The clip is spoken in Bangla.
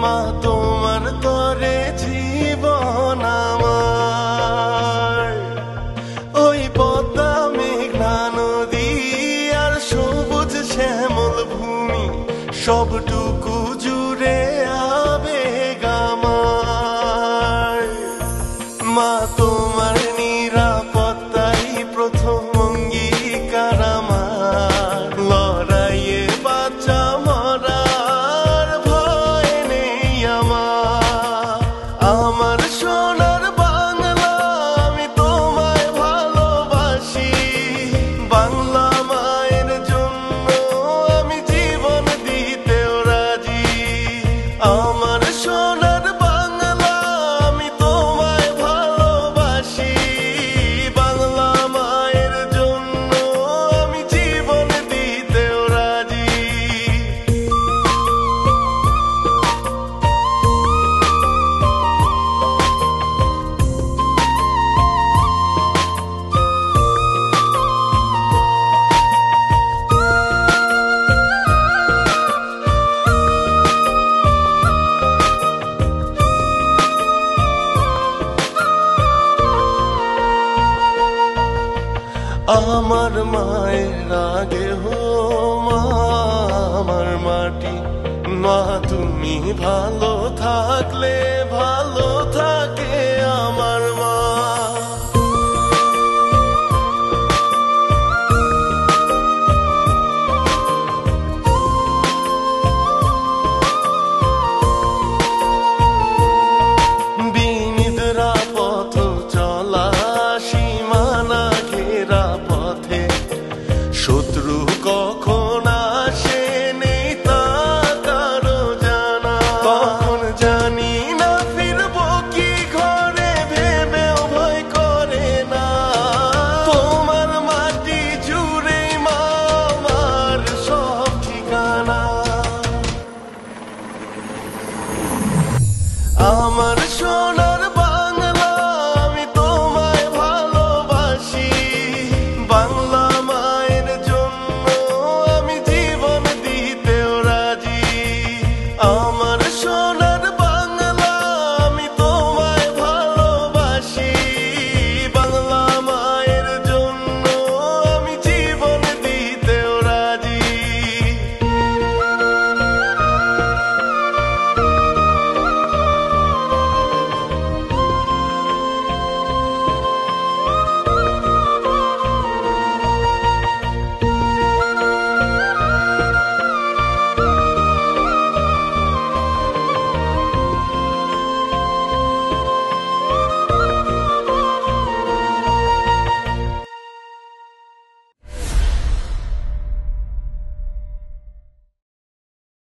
মা তোমার তরে জীবন আমার। ওই পদ্মা মেঘনা নদী আর সবুজ শ্যামল ভূমি সবটুকু জুড়ে আবেগ আমার। মা তোমার নিরাপত্তাই প্রথম অঙ্গীকার আমার। লড়াইয়ে বাঁচা মরার ভয় নেই আমার। আমার সোনার বাংলা আমি তোমায় ভালোবাসি। বাংলা মায়ের জন্য আমি জীবন দিতেও রাজি। আমার সোনার বাংলা আমি তোমায় ভালোবাসি। বাংলা মায়ের জন্য আমি জীবন দিতেও রাজি। আমার মায়ের আগে হো মা আমার মাটি। মা তুমি ভালো থাকলে